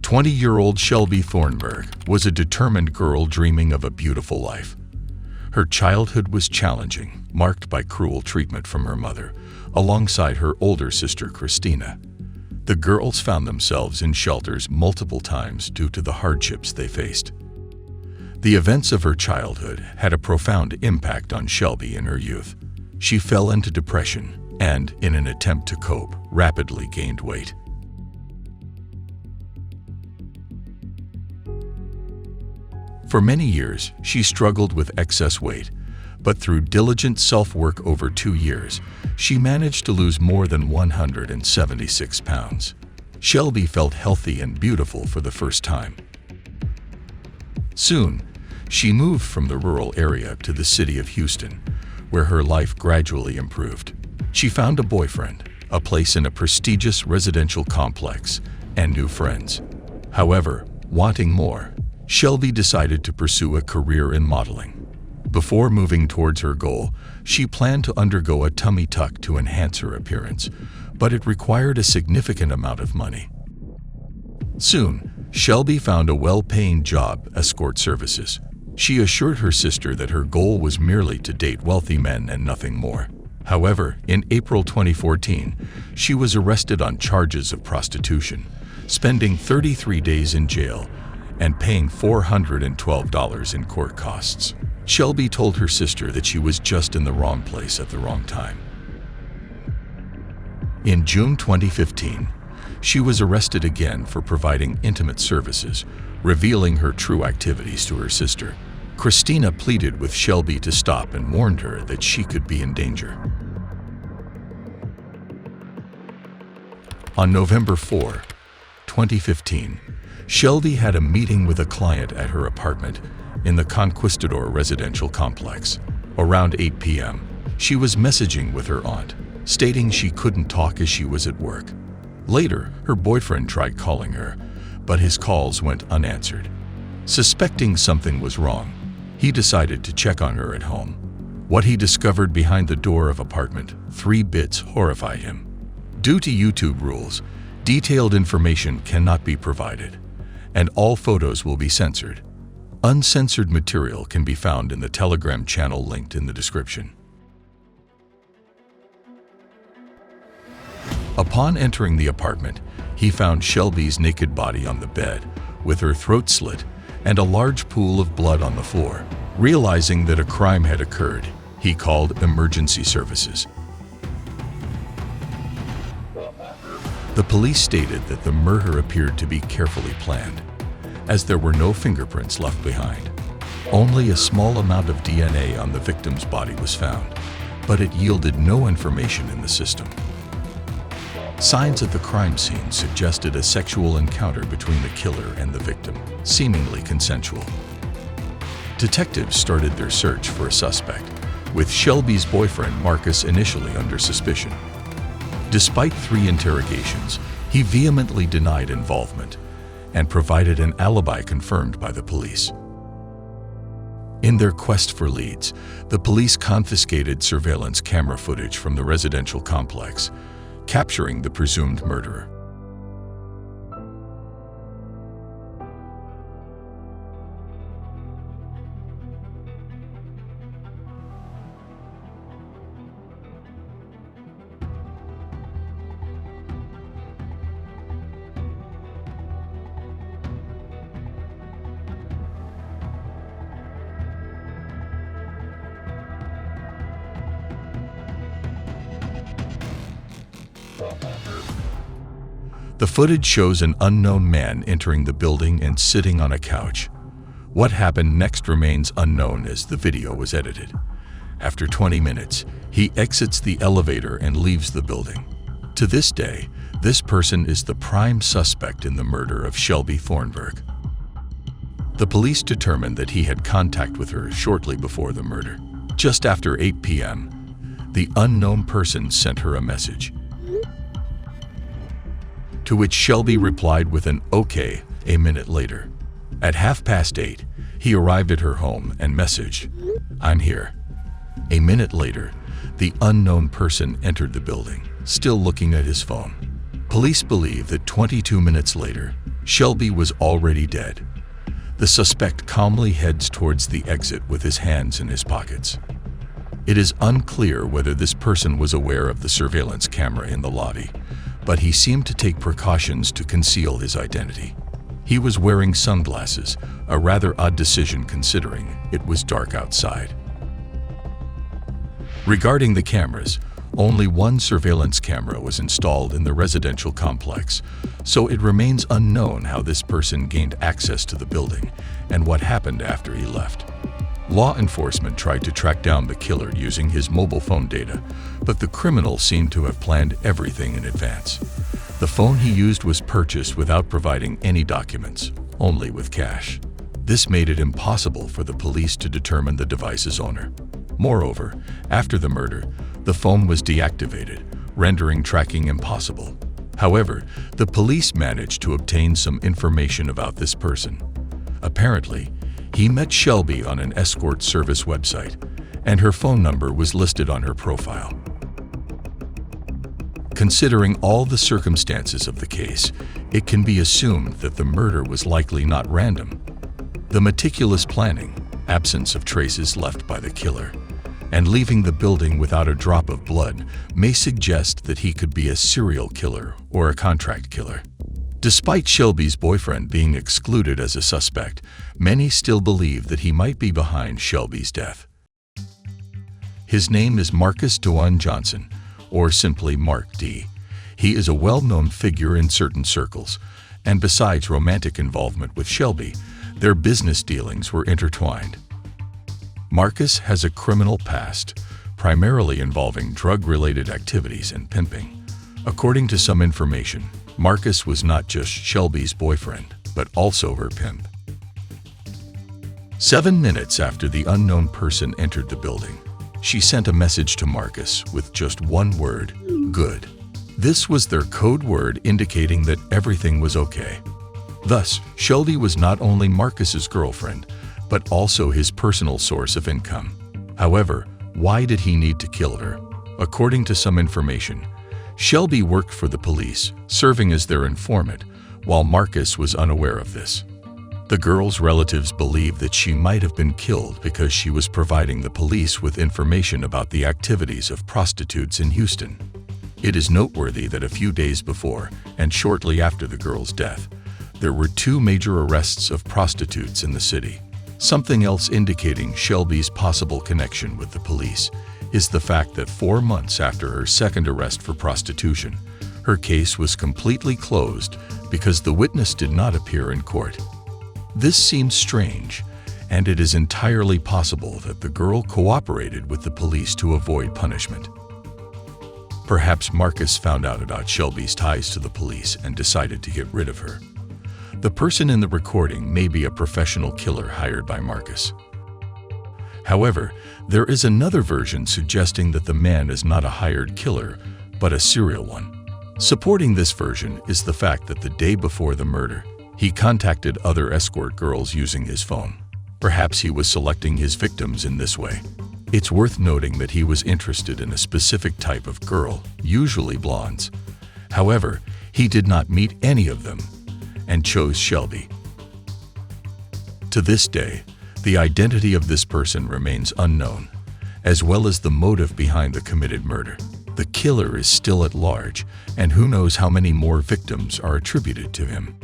20-year-old Shelby Thornburg was a determined girl dreaming of a beautiful life. Her childhood was challenging, marked by cruel treatment from her mother, alongside her older sister Christina. The girls found themselves in shelters multiple times due to the hardships they faced. The events of her childhood had a profound impact on Shelby in her youth. She fell into depression and, in an attempt to cope, rapidly gained weight. For many years, she struggled with excess weight, but through diligent self-work over 2 years, she managed to lose more than 176 pounds. Shelby felt healthy and beautiful for the first time. Soon, she moved from the rural area to the city of Houston, where her life gradually improved. She found a boyfriend, a place in a prestigious residential complex, and new friends. However, wanting more, Shelby decided to pursue a career in modeling. Before moving towards her goal, she planned to undergo a tummy tuck to enhance her appearance, but it required a significant amount of money. Soon, Shelby found a well-paying job, escort services. She assured her sister that her goal was merely to date wealthy men and nothing more. However, in April 2014, she was arrested on charges of prostitution, spending 33 days in jail and paying $412 in court costs. Shelby told her sister that she was just in the wrong place at the wrong time. In June 2015, she was arrested again for providing intimate services, revealing her true activities to her sister. Christina pleaded with Shelby to stop and warned her that she could be in danger. On November 4, 2015, Shelby had a meeting with a client at her apartment in the Conquistador residential complex. Around 8 p.m., she was messaging with her aunt, stating she couldn't talk as she was at work. Later, her boyfriend tried calling her, but his calls went unanswered. Suspecting something was wrong, he decided to check on her at home. What he discovered behind the door of apartment 3 bits horrified him. Due to YouTube rules, detailed information cannot be provided, and all photos will be censored. Uncensored material can be found in the Telegram channel linked in the description. Upon entering the apartment, he found Shelby's naked body on the bed, with her throat slit and a large pool of blood on the floor. Realizing that a crime had occurred, he called emergency services. The police stated that the murder appeared to be carefully planned, as there were no fingerprints left behind. Only a small amount of DNA on the victim's body was found, but it yielded no information in the system. Signs at the crime scene suggested a sexual encounter between the killer and the victim, seemingly consensual. Detectives started their search for a suspect, with Shelby's boyfriend Marcus initially under suspicion. Despite 3 interrogations, he vehemently denied involvement and provided an alibi confirmed by the police. In their quest for leads, the police confiscated surveillance camera footage from the residential complex, capturing the presumed murderer. The footage shows an unknown man entering the building and sitting on a couch. What happened next remains unknown as the video was edited. After 20 minutes, he exits the elevator and leaves the building. To this day, this person is the prime suspect in the murder of Shelby Thornburg. The police determined that he had contact with her shortly before the murder. Just after 8 p.m., the unknown person sent her a message, to which Shelby replied with an "okay" a minute later. At 8:30, he arrived at her home and messaged, "I'm here." A minute later, the unknown person entered the building, still looking at his phone. Police believe that 22 minutes later, Shelby was already dead. The suspect calmly heads towards the exit with his hands in his pockets. It is unclear whether this person was aware of the surveillance camera in the lobby, but he seemed to take precautions to conceal his identity. He was wearing sunglasses, a rather odd decision considering it was dark outside. Regarding the cameras, only one surveillance camera was installed in the residential complex, so it remains unknown how this person gained access to the building and what happened after he left. Law enforcement tried to track down the killer using his mobile phone data, but the criminal seemed to have planned everything in advance. The phone he used was purchased without providing any documents, only with cash. This made it impossible for the police to determine the device's owner. Moreover, after the murder, the phone was deactivated, rendering tracking impossible. However, the police managed to obtain some information about this person. Apparently, he met Shelby on an escort service website, and her phone number was listed on her profile. Considering all the circumstances of the case, it can be assumed that the murder was likely not random. The meticulous planning, absence of traces left by the killer, and leaving the building without a drop of blood may suggest that he could be a serial killer or a contract killer. Despite Shelby's boyfriend being excluded as a suspect, many still believe that he might be behind Shelby's death. His name is Marcus Dewan Johnson, or simply Mark D. He is a well-known figure in certain circles, and besides romantic involvement with Shelby, their business dealings were intertwined. Marcus has a criminal past, primarily involving drug-related activities and pimping. According to some information, Marcus was not just Shelby's boyfriend, but also her pimp. 7 minutes after the unknown person entered the building, she sent a message to Marcus with just one word, "good." This was their code word indicating that everything was okay. Thus, Shelby was not only Marcus's girlfriend, but also his personal source of income. However, why did he need to kill her? According to some information, Shelby worked for the police, serving as their informant, while Marcus was unaware of this. The girl's relatives believe that she might have been killed because she was providing the police with information about the activities of prostitutes in Houston. It is noteworthy that a few days before, and shortly after the girl's death, there were 2 major arrests of prostitutes in the city. Something else indicating Shelby's possible connection with the police is the fact that 4 months after her second arrest for prostitution, her case was completely closed because the witness did not appear in court. This seems strange, and it is entirely possible that the girl cooperated with the police to avoid punishment. Perhaps Marcus found out about Shelby's ties to the police and decided to get rid of her. The person in the recording may be a professional killer hired by Marcus. However, there is another version suggesting that the man is not a hired killer, but a serial one. Supporting this version is the fact that the day before the murder, he contacted other escort girls using his phone. Perhaps he was selecting his victims in this way. It's worth noting that he was interested in a specific type of girl, usually blondes. However, he did not meet any of them and chose Shelby. To this day, the identity of this person remains unknown, as well as the motive behind the committed murder. The killer is still at large, and who knows how many more victims are attributed to him.